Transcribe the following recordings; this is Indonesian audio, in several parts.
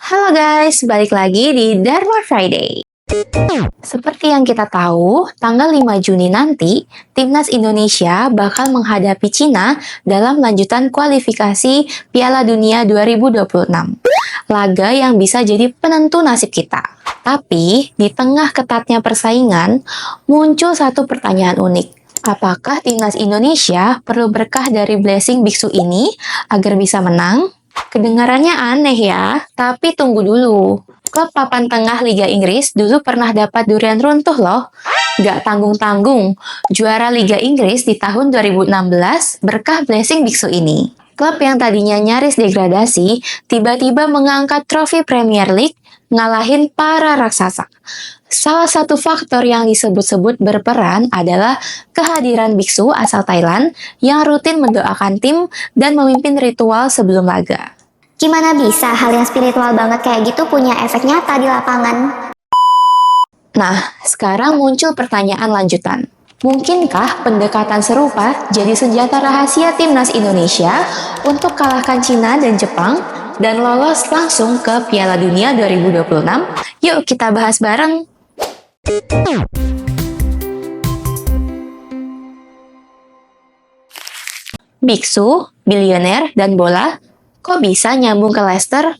Halo guys, balik lagi di Dharma Friday. Seperti yang kita tahu, tanggal 5 Juni nanti, Timnas Indonesia bakal menghadapi Cina dalam lanjutan kualifikasi Piala Dunia 2026. Laga yang bisa jadi penentu nasib kita. Tapi, di tengah ketatnya persaingan, muncul satu pertanyaan unik. Apakah Timnas Indonesia perlu berkah dari blessing biksu ini agar bisa menang? Kedengarannya aneh ya, tapi tunggu dulu. Klub papan tengah Liga Inggris dulu pernah dapat durian runtuh loh. Gak tanggung-tanggung, juara Liga Inggris di tahun 2016 berkah blessing biksu ini. Klub yang tadinya nyaris degradasi, tiba-tiba mengangkat trofi Premier League, ngalahin para raksasa. Salah satu faktor yang disebut-sebut berperan adalah kehadiran biksu asal Thailand yang rutin mendoakan tim dan memimpin ritual sebelum laga. Gimana bisa hal yang spiritual banget kayak gitu punya efek nyata di lapangan? Nah, sekarang muncul pertanyaan lanjutan. Mungkinkah pendekatan serupa jadi senjata rahasia Timnas Indonesia untuk kalahkan Cina dan Jepang dan lolos langsung ke Piala Dunia 2026? Yuk kita bahas bareng! Biksu, bilioner, dan bola kok bisa nyambung ke Leicester?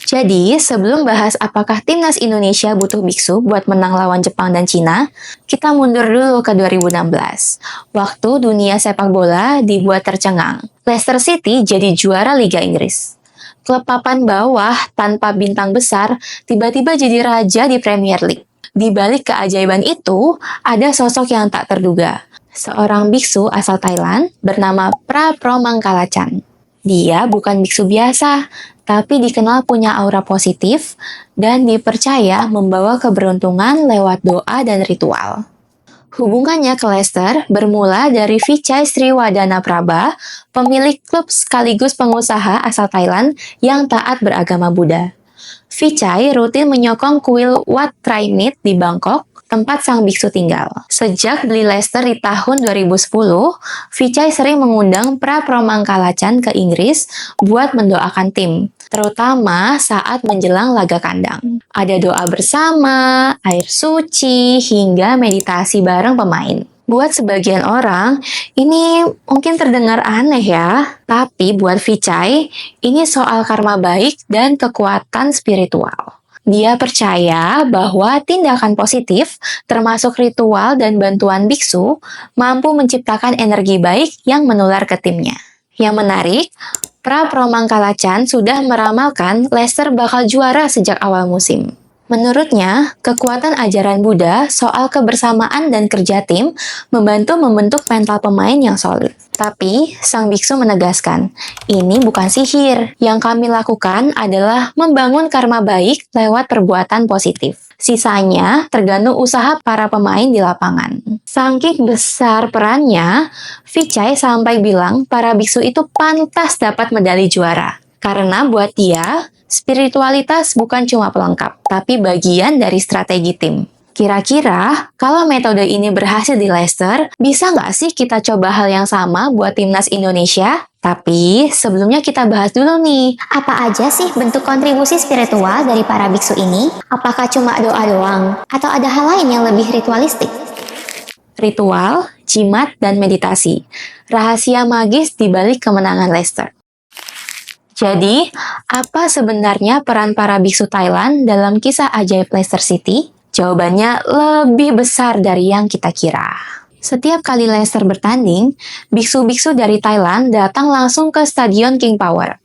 Jadi, sebelum bahas apakah Timnas Indonesia butuh biksu buat menang lawan Jepang dan Cina, kita mundur dulu ke 2016. Waktu dunia sepak bola dibuat tercengang. Leicester City jadi juara Liga Inggris. Klub papan bawah tanpa bintang besar tiba-tiba jadi raja di Premier League. Di balik keajaiban itu, ada sosok yang tak terduga. Seorang biksu asal Thailand bernama Prapro Mangkalachan. Dia bukan biksu biasa, tapi dikenal punya aura positif dan dipercaya membawa keberuntungan lewat doa dan ritual. Hubungannya ke Leicester bermula dari Vichai Sriwadana Prabha, pemilik klub sekaligus pengusaha asal Thailand yang taat beragama Buddha. Vichai rutin menyokong kuil Wat Traimit di Bangkok, tempat sang biksu tinggal. Sejak beli Leicester di tahun 2010, Vichai sering mengundang Prapro Mangkalachan ke Inggris buat mendoakan tim, terutama saat menjelang laga kandang. Ada doa bersama, air suci, hingga meditasi bareng pemain. Buat sebagian orang, ini mungkin terdengar aneh ya, tapi buat Vichai, ini soal karma baik dan kekuatan spiritual. Dia percaya bahwa tindakan positif, termasuk ritual dan bantuan biksu, mampu menciptakan energi baik yang menular ke timnya. Yang menarik, Prapro Mangkalachan sudah meramalkan Leicester bakal juara sejak awal musim. Menurutnya, kekuatan ajaran Buddha soal kebersamaan dan kerja tim membantu membentuk mental pemain yang solid. Tapi, sang biksu menegaskan, ini bukan sihir. Yang kami lakukan adalah membangun karma baik lewat perbuatan positif. Sisanya tergantung usaha para pemain di lapangan. Saking besar perannya, Vichai sampai bilang para biksu itu pantas dapat medali juara. Karena buat dia, spiritualitas bukan cuma pelengkap, tapi bagian dari strategi tim. Kira-kira, kalau metode ini berhasil di Leicester, bisa nggak sih kita coba hal yang sama buat Timnas Indonesia? Tapi, sebelumnya kita bahas dulu nih. Apa aja sih bentuk kontribusi spiritual dari para biksu ini? Apakah cuma doa doang? Atau ada hal lain yang lebih ritualistik? Ritual, jimat, dan meditasi. Rahasia magis di balik kemenangan Leicester. Jadi, apa sebenarnya peran para biksu Thailand dalam kisah ajaib Leicester City? Jawabannya lebih besar dari yang kita kira. Setiap kali Leicester bertanding, biksu-biksu dari Thailand datang langsung ke Stadion King Power.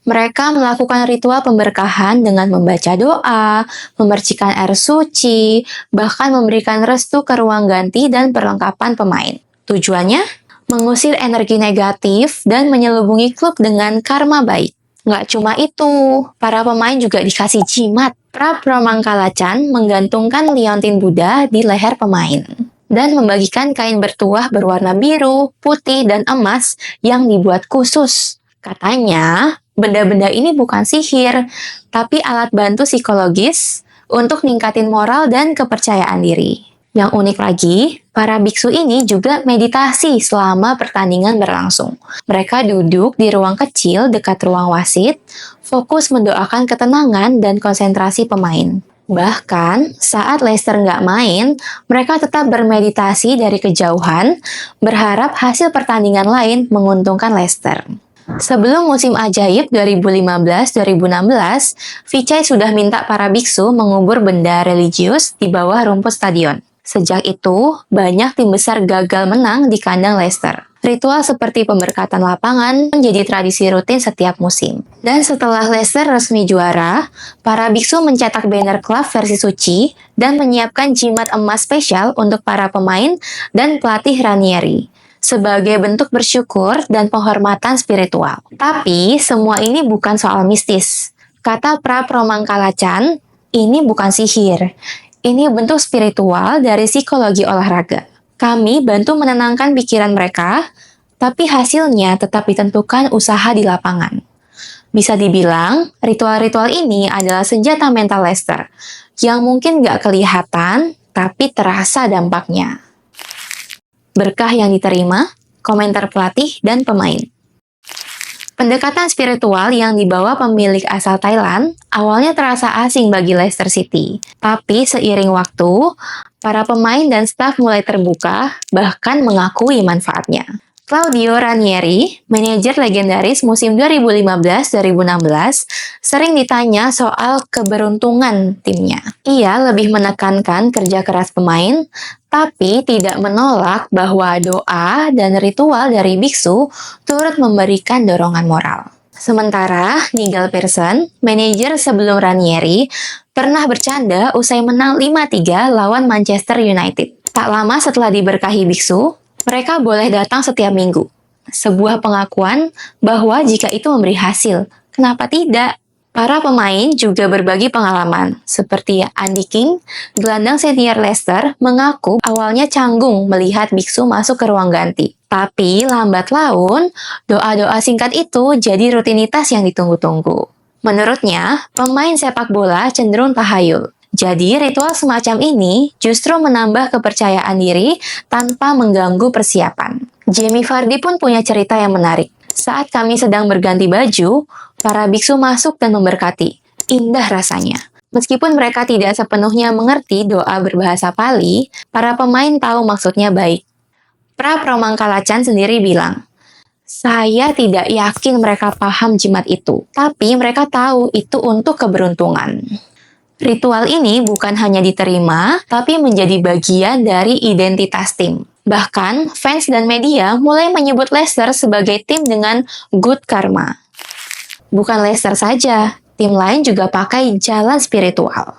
Mereka melakukan ritual pemberkahan dengan membaca doa, memercikan air suci, bahkan memberikan restu ke ruang ganti dan perlengkapan pemain. Tujuannya? Mengusir energi negatif dan menyelubungi klub dengan karma baik. Nggak cuma itu, para pemain juga dikasih jimat. Prapro Mangkalachan menggantungkan liontin Buddha di leher pemain dan membagikan kain bertuah berwarna biru, putih, dan emas yang dibuat khusus. Katanya, benda-benda ini bukan sihir, tapi alat bantu psikologis untuk ningkatin moral dan kepercayaan diri. Yang unik lagi, para biksu ini juga meditasi selama pertandingan berlangsung. Mereka duduk di ruang kecil dekat ruang wasit, fokus mendoakan ketenangan dan konsentrasi pemain. Bahkan, saat Leicester nggak main, mereka tetap bermeditasi dari kejauhan, berharap hasil pertandingan lain menguntungkan Leicester. Sebelum musim ajaib 2015-2016, Vichai sudah minta para biksu mengubur benda religius di bawah rumput stadion. Sejak itu, banyak tim besar gagal menang di kandang Leicester. Ritual seperti pemberkatan lapangan menjadi tradisi rutin setiap musim. Dan setelah Leicester resmi juara, para biksu mencetak banner klub versi suci dan menyiapkan jimat emas spesial untuk para pemain dan pelatih Ranieri sebagai bentuk bersyukur dan penghormatan spiritual. Tapi, semua ini bukan soal mistis. Kata Prap Romangkalachan, ini bukan sihir. Ini bentuk spiritual dari psikologi olahraga. Kami bantu menenangkan pikiran mereka, tapi hasilnya tetap ditentukan usaha di lapangan. Bisa dibilang, ritual-ritual ini adalah senjata mental Leicester, yang mungkin nggak kelihatan, tapi terasa dampaknya. Berkah yang diterima, komentar pelatih dan pemain. Pendekatan spiritual yang dibawa pemilik asal Thailand awalnya terasa asing bagi Leicester City. Tapi seiring waktu, para pemain dan staf mulai terbuka, bahkan mengakui manfaatnya. Claudio Ranieri, manajer legendaris musim 2015-2016, sering ditanya soal keberuntungan timnya. Ia lebih menekankan kerja keras pemain, tapi tidak menolak bahwa doa dan ritual dari biksu turut memberikan dorongan moral. Sementara, Nigel Pearson, manajer sebelum Ranieri, pernah bercanda usai menang 5-3 lawan Manchester United. Tak lama setelah diberkahi biksu, mereka boleh datang setiap minggu. Sebuah pengakuan bahwa jika itu memberi hasil, kenapa tidak? Para pemain juga berbagi pengalaman, seperti Andy King, gelandang senior Leicester, mengaku awalnya canggung melihat biksu masuk ke ruang ganti. Tapi lambat laun, doa-doa singkat itu jadi rutinitas yang ditunggu-tunggu. Menurutnya, pemain sepak bola cenderung tahayul. Jadi, ritual semacam ini justru menambah kepercayaan diri tanpa mengganggu persiapan. Jamie Vardy pun punya cerita yang menarik. Saat kami sedang berganti baju, para biksu masuk dan memberkati. Indah rasanya. Meskipun mereka tidak sepenuhnya mengerti doa berbahasa Pali, para pemain tahu maksudnya baik. Prap Romangkalachan sendiri bilang, "Saya tidak yakin mereka paham jimat itu, tapi mereka tahu itu untuk keberuntungan." Ritual ini bukan hanya diterima, tapi menjadi bagian dari identitas tim. Bahkan, fans dan media mulai menyebut Leicester sebagai tim dengan good karma. Bukan Leicester saja, tim lain juga pakai jalan spiritual.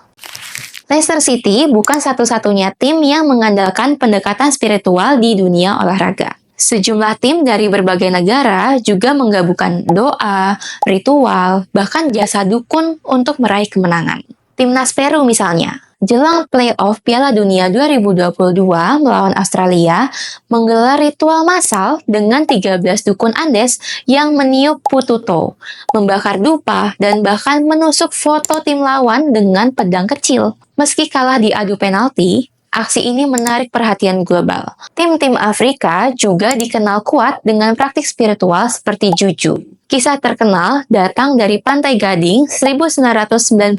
Leicester City bukan satu-satunya tim yang mengandalkan pendekatan spiritual di dunia olahraga. Sejumlah tim dari berbagai negara juga menggabungkan doa, ritual, bahkan jasa dukun untuk meraih kemenangan. Timnas Peru misalnya, jelang playoff Piala Dunia 2022 melawan Australia, menggelar ritual massal dengan 13 dukun Andes yang meniup pututo, membakar dupa, dan bahkan menusuk foto tim lawan dengan pedang kecil. Meski kalah di adu penalti, aksi ini menarik perhatian global. Tim-tim Afrika juga dikenal kuat dengan praktik spiritual seperti juju. Kisah terkenal datang dari Pantai Gading 1992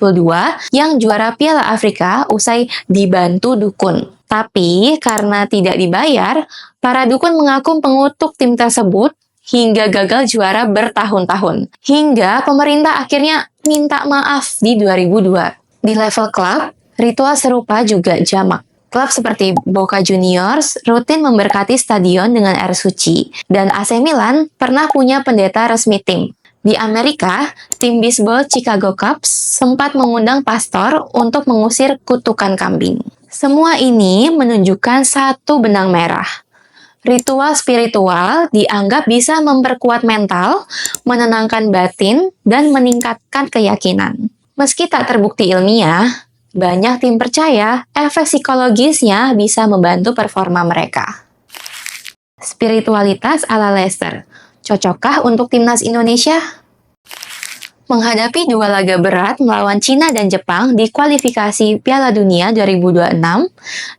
yang juara Piala Afrika usai dibantu dukun. Tapi karena tidak dibayar, para dukun mengaku mengutuk tim tersebut hingga gagal juara bertahun-tahun. Hingga pemerintah akhirnya minta maaf di 2002. Di level klub, ritual serupa juga jamak. Klub seperti Boca Juniors rutin memberkati stadion dengan air suci, dan AC Milan pernah punya pendeta resmi tim. Di Amerika, tim bisbol Chicago Cubs sempat mengundang pastor untuk mengusir kutukan kambing. Semua ini menunjukkan satu benang merah. Ritual spiritual dianggap bisa memperkuat mental, menenangkan batin, dan meningkatkan keyakinan. Meski tak terbukti ilmiah, banyak tim percaya efek psikologisnya bisa membantu performa mereka. Spiritualitas ala Leicester, cocokkah untuk timnas Indonesia? Menghadapi dua laga berat melawan Cina dan Jepang di kualifikasi Piala Dunia 2026,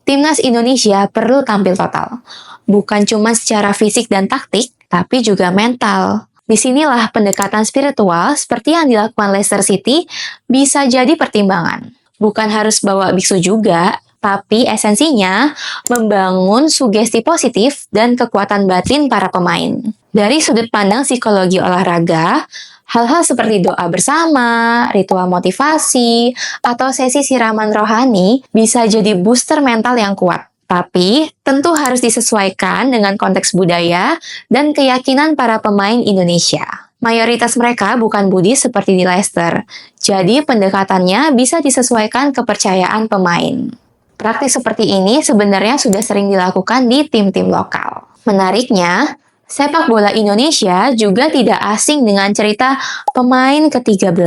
timnas Indonesia perlu tampil total. Bukan cuma secara fisik dan taktik, tapi juga mental. Disinilah pendekatan spiritual seperti yang dilakukan Leicester City bisa jadi pertimbangan. Bukan harus bawa biksu juga, tapi esensinya membangun sugesti positif dan kekuatan batin para pemain. Dari sudut pandang psikologi olahraga, hal-hal seperti doa bersama, ritual motivasi, atau sesi siraman rohani bisa jadi booster mental yang kuat. Tapi, tentu harus disesuaikan dengan konteks budaya dan keyakinan para pemain Indonesia. Mayoritas mereka bukan Buddhis seperti di Leicester, jadi pendekatannya bisa disesuaikan kepercayaan pemain. Praktik seperti ini sebenarnya sudah sering dilakukan di tim-tim lokal. Menariknya, sepak bola Indonesia juga tidak asing dengan cerita pemain ke-13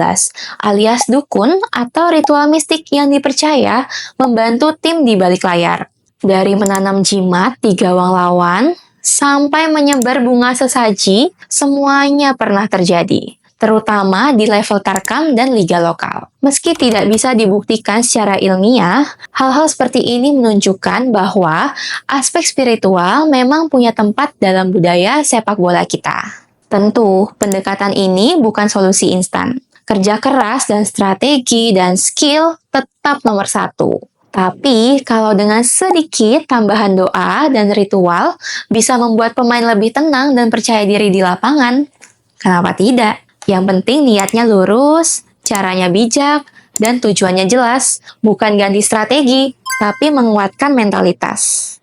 alias dukun atau ritual mistik yang dipercaya membantu tim di balik layar. Dari menanam jimat di gawang lawan sampai menyebar bunga sesaji, semuanya pernah terjadi. Terutama di level tarkam dan liga lokal. Meski tidak bisa dibuktikan secara ilmiah, hal-hal seperti ini menunjukkan bahwa aspek spiritual memang punya tempat dalam budaya sepak bola kita. Tentu, pendekatan ini bukan solusi instan. Kerja keras dan strategi dan skill tetap nomor satu. Tapi, kalau dengan sedikit tambahan doa dan ritual bisa membuat pemain lebih tenang dan percaya diri di lapangan, kenapa tidak? Yang penting niatnya lurus, caranya bijak, dan tujuannya jelas. Bukan ganti strategi, tapi menguatkan mentalitas.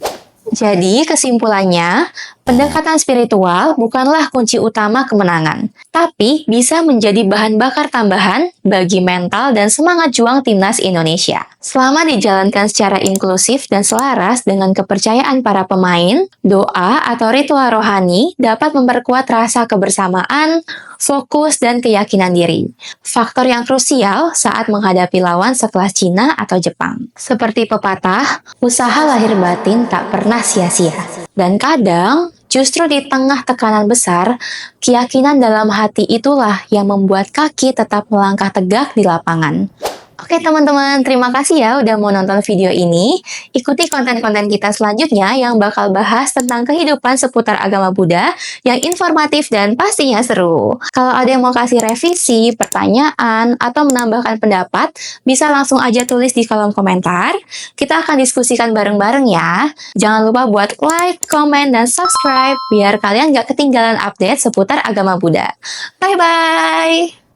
Jadi, kesimpulannya, pendekatan spiritual bukanlah kunci utama kemenangan, tapi bisa menjadi bahan bakar tambahan bagi mental dan semangat juang timnas Indonesia. Selama dijalankan secara inklusif dan selaras dengan kepercayaan para pemain, doa atau ritual rohani dapat memperkuat rasa kebersamaan, fokus, dan keyakinan diri. Faktor yang krusial saat menghadapi lawan sekelas Cina atau Jepang. Seperti pepatah, usaha lahir batin tak pernah sia-sia. Dan kadang, justru di tengah tekanan besar, keyakinan dalam hati itulah yang membuat kaki tetap melangkah tegak di lapangan. Oke teman-teman, terima kasih ya udah mau nonton video ini. Ikuti konten-konten kita selanjutnya yang bakal bahas tentang kehidupan seputar agama Buddha yang informatif dan pastinya seru. Kalau ada yang mau kasih revisi, pertanyaan, atau menambahkan pendapat, bisa langsung aja tulis di kolom komentar. Kita akan diskusikan bareng-bareng ya. Jangan lupa buat like, komen, dan subscribe biar kalian gak ketinggalan update seputar agama Buddha. Bye-bye!